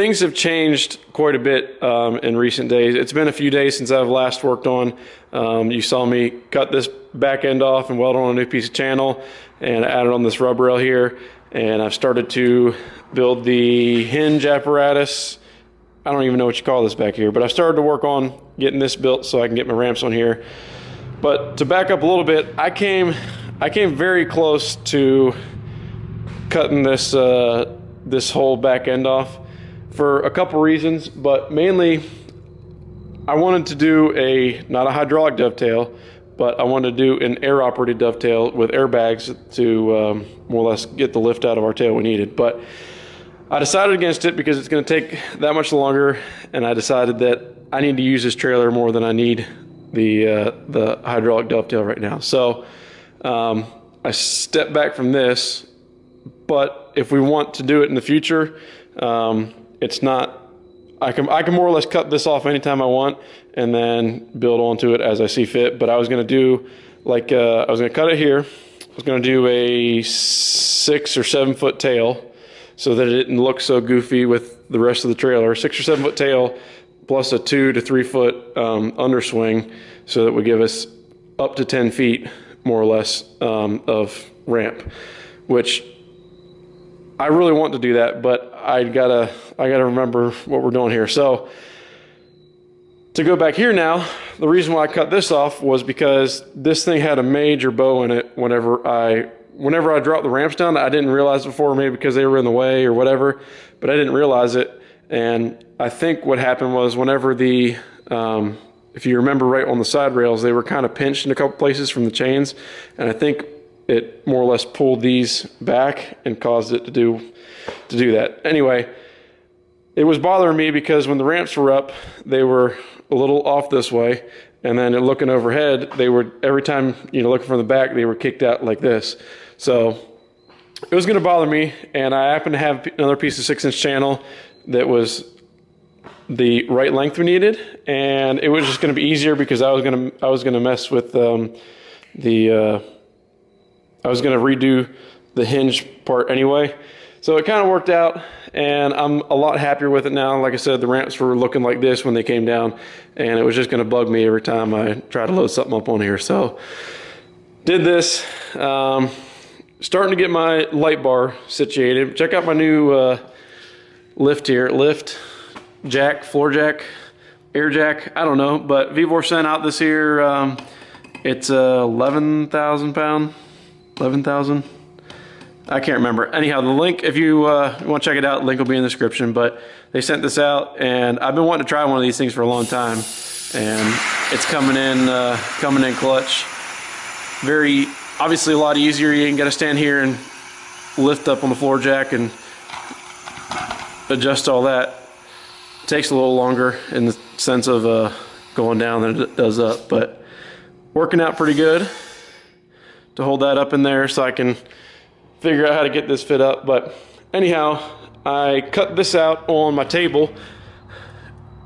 things have changed quite a bit in recent days. It's been a few days since I've last worked on. You saw me cut this back end off and weld on a new piece of channel and added on this rub rail here. And I've started to build the hinge apparatus. I don't even know what you call this back here, but I've started to work on getting this built so I can get my ramps on here. But to back up a little bit, I came very close to cutting this this whole back end off for a couple reasons, but mainly I wanted to do not a hydraulic dovetail, but I wanted to do an air operated dovetail with airbags to more or less get the lift out of our tail we needed. But I decided against it because it's going to take that much longer, and I decided that I need to use this trailer more than I need the hydraulic dovetail right now. So I stepped back from this, but if we want to do it in the future, it's not, I can more or less cut this off anytime I want and then build onto it as I see fit. But I was going to do like, I was going to cut it here. I was going to do a 6 or 7 foot tail so that it didn't look so goofy with the rest of the trailer. 6 or 7 foot tail plus a 2 to 3 foot underswing, so that would give us up to 10 feet more or less of ramp, which I really want to do that, but I gotta remember what we're doing here. So to go back here now, the reason why I cut this off was because this thing had a major bow in it. Whenever I dropped the ramps down, I didn't realize before, maybe because they were in the way or whatever, but I didn't realize it. And I think what happened was whenever the if you remember right on the side rails, they were kind of pinched in a couple places from the chains, and I think it more or less pulled these back and caused it to do that. Anyway, it was bothering me because when the ramps were up, they were a little off this way, and then looking overhead, they were, every time, you know, looking from the back, they were kicked out like this. So it was going to bother me, and I happened to have another piece of 6-inch channel that was the right length we needed, and it was just going to be easier because I was going to mess with I was going to redo the hinge part anyway. So it kind of worked out, and I'm a lot happier with it now. Like I said, the ramps were looking like this when they came down, and it was just going to bug me every time I tried to load something up on here. So did this. Starting to get my light bar situated. Check out my new lift here. Lift, jack, floor jack, air jack, I don't know. But Vevor sent out this here. It's 11,000 pound. 11,000. I can't remember. Anyhow, the link, if you want to check it out, link will be in the description. But they sent this out, and I've been wanting to try one of these things for a long time, and it's coming in clutch. Very obviously a lot easier. You ain't got to stand here and lift up on the floor jack and adjust all that. It takes a little longer in the sense of going down than it does up, but working out pretty good to hold that up in there so I can figure out how to get this fit up. But anyhow, I cut this out on my table,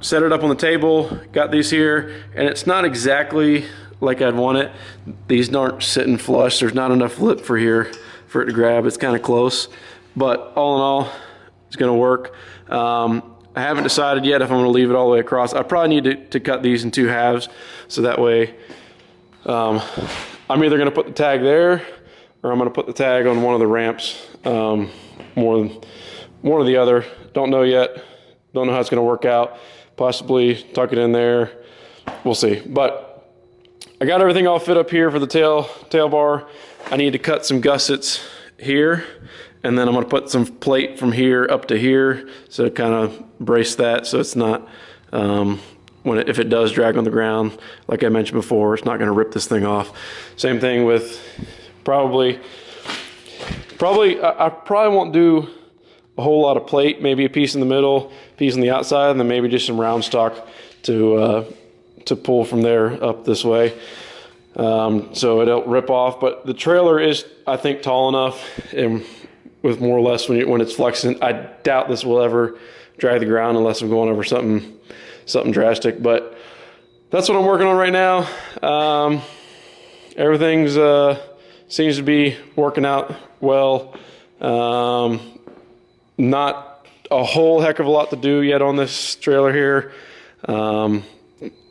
set it up on the table, got these here, and it's not exactly like I'd want it. These aren't sitting flush. There's not enough lip for here for it to grab. It's kind of close, but all in all, it's going to work. I haven't decided yet if I'm going to leave it all the way across. I probably need to cut these in 2 halves, so that way I'm either going to put the tag there, or I'm going to put the tag on one of the ramps, more than one or the other. Don't know yet. Don't know how it's going to work out. Possibly tuck it in there. We'll see. But I got everything all fit up here for the tail bar. I need to cut some gussets here, and then I'm going to put some plate from here up to here, so kind of brace that so it's not if it does drag on the ground, like I mentioned before, it's not going to rip this thing off. Same thing with I probably won't do a whole lot of plate, maybe a piece in the middle, piece on the outside, and then maybe just some round stock to pull from there up this way, so it don't rip off. But the trailer is, I think, tall enough, and with more or less when it's flexing, I doubt this will ever drag the ground unless I'm going over something drastic. But that's what I'm working on right now. Everything's seems to be working out well. Not a whole heck of a lot to do yet on this trailer here.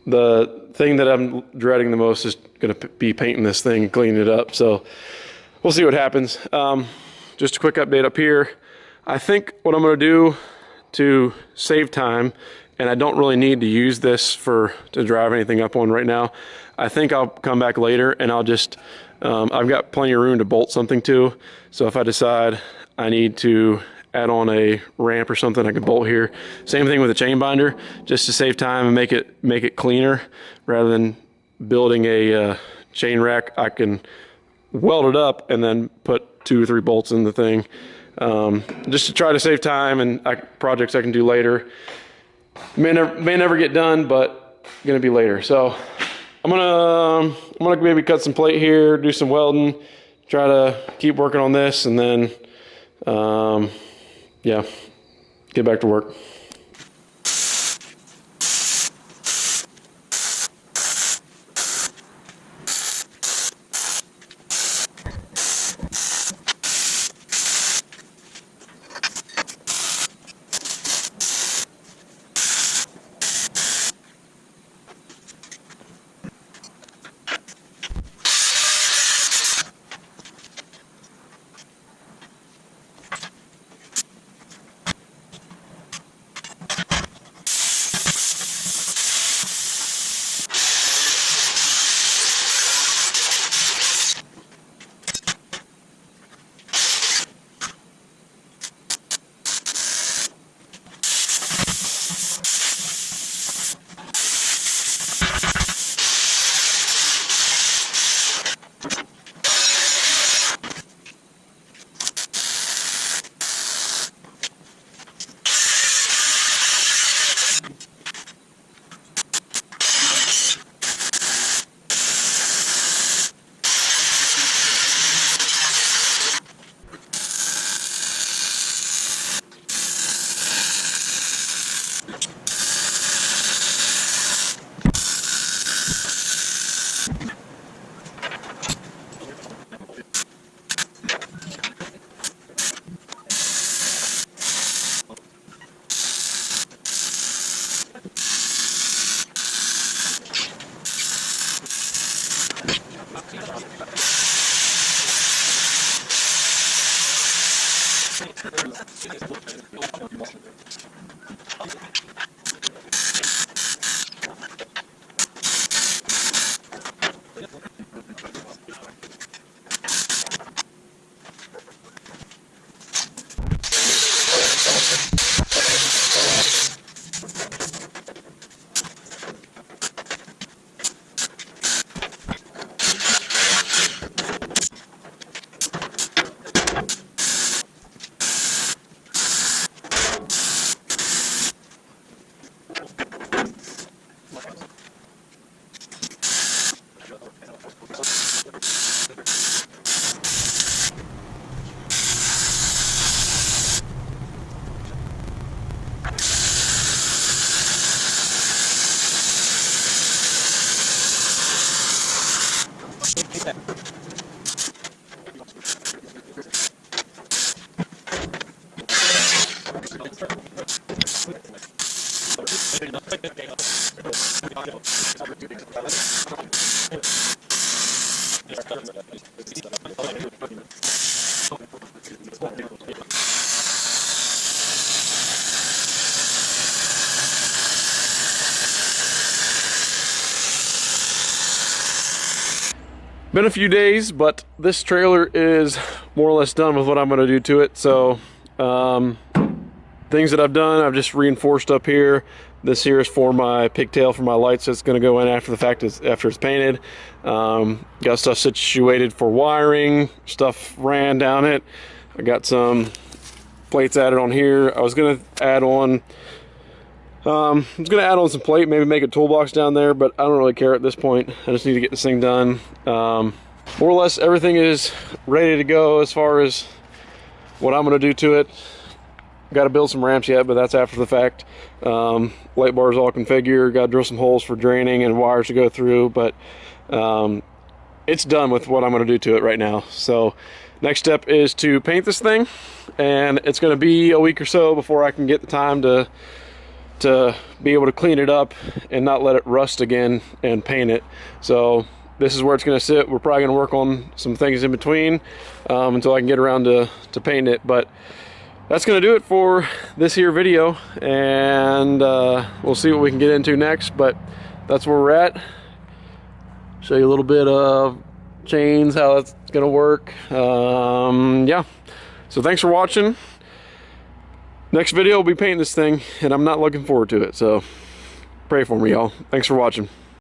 The thing that I'm dreading the most is going to be painting this thing and cleaning it up. So we'll see what happens. Just a quick update up here. I think what I'm going to do to save time, and I don't really need to use this to drive anything up on right now. I think I'll come back later and I'll just, I've got plenty of room to bolt something to. So if I decide I need to add on a ramp or something, I can bolt here. Same thing with a chain binder, just to save time and make it cleaner. Rather than building a chain rack, I can weld it up and then put 2 or 3 bolts in the thing, just to try to save time and projects I can do later. May never get done, but gonna be later. So I'm gonna maybe cut some plate here, do some welding, try to keep working on this, and then yeah, get back to work. Been a few days, but this trailer is more or less done with what I'm going to do to it. So things that I've done, I've just reinforced up here. This here is for my pigtail for my lights that's going to go in after the fact, after it's painted. Got stuff situated for wiring, stuff ran down it. I got some plates added on here. I was going to add on some plate, maybe make a toolbox down there, but I don't really care at this point. I just need to get this thing done. More or less everything is ready to go as far as what I'm going to do to it. Got to build some ramps yet, but that's after the fact. Light bars all configured. Got to drill some holes for draining and wires to go through, but it's done with what I'm going to do to it right now. So Next step is to paint this thing, and it's going to be a week or so before I can get the time to be able to clean it up and not let it rust again and paint it. So this is where it's going to sit. We're probably going to work on some things in between until I can get around to painting it. But that's going to do it for this here video, and we'll see what we can get into next. But that's where we're at. Show you a little bit of chains, how that's going to work. Yeah, so thanks for watching. Next video will be painting this thing, and I'm not looking forward to it, so pray for me, y'all. Thanks for watching.